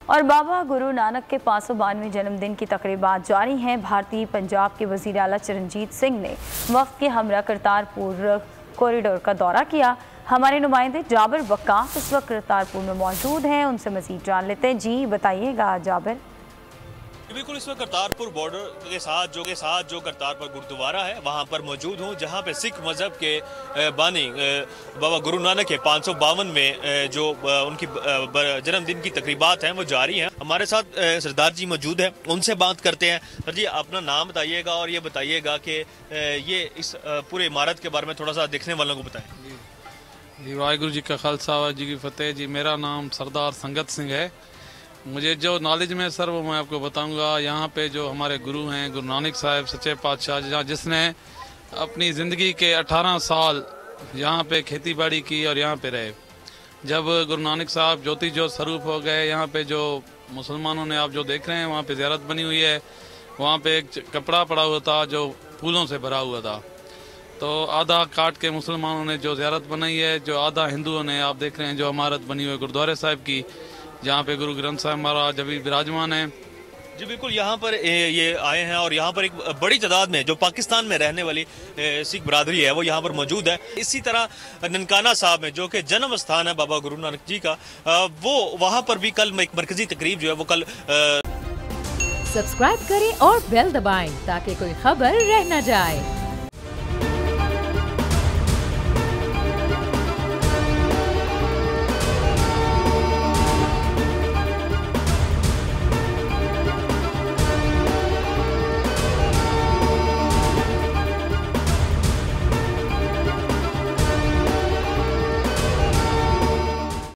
और बाबा गुरु नानक के 592वें जन्मदिन की तकरीबात जारी हैं। भारतीय पंजाब के वज़ीर आला चरणजीत सिंह ने वफ़द के हमरा करतारपुर कॉरिडोर का दौरा किया। हमारे नुमाइंदे जाबिर वक्कास इस वक्त करतारपुर में मौजूद हैं, उनसे मज़ीद जान लेते हैं। जी बताइएगा जाबिर। बिल्कुल, इस वक्त करतारपुर बॉर्डर के साथ जो करतारपुर गुरुद्वारा है वहाँ पर मौजूद हूँ, जहाँ पे सिख मज़हब के बानी बाबा गुरु नानक के 552 में जो उनकी जन्मदिन की तकरीबात हैं वो जारी हैं। हमारे साथ सरदार जी मौजूद हैं, उनसे बात करते हैं। सर जी, अपना नाम बताइएगा और ये बताइएगा कि ये इस पूरे इमारत के बारे में थोड़ा सा देखने वालों को बताएं। जी वाहिगुरू जी का खालसा वाहिगुरू जी की फतेह। जी मेरा नाम सरदार संगत सिंह है। मुझे जो नॉलेज में सर वो मैं आपको बताऊंगा। यहाँ पे जो हमारे गुरु हैं गुरु नानक साहब सच्चे पातशाह, जिसने अपनी ज़िंदगी के 18 साल यहाँ पे खेती बाड़ी की और यहाँ पे रहे। जब गुरु नानक साहब ज्योति ज्योत स्वरूप हो गए, यहाँ पे जो मुसलमानों ने आप जो देख रहे हैं वहाँ पे ज़ियारत बनी हुई है। वहाँ पे एक कपड़ा पड़ा हुआ था जो फूलों से भरा हुआ था, तो आधा काट के मुसलमानों ने जो ज़ियारत बनाई है, जो आधा हिंदुओं ने आप देख रहे हैं जो इमारत बनी हुई है गुरुद्वारे साहब की, जहाँ पे गुरु ग्रंथ साहब महाराज अभी विराजमान हैं। जी बिल्कुल, यहाँ पर ये आए हैं और यहाँ पर एक बड़ी तादाद में जो पाकिस्तान में रहने वाली सिख बरादरी है वो यहाँ पर मौजूद है। इसी तरह ननकाना साहब में जो कि जन्म स्थान है बाबा गुरु नानक जी का, वो वहाँ पर भी कल एक मरकजी तकरीब जो है वो कल। सब्सक्राइब करें और बेल दबाएं ताकि कोई खबर रह न जाए।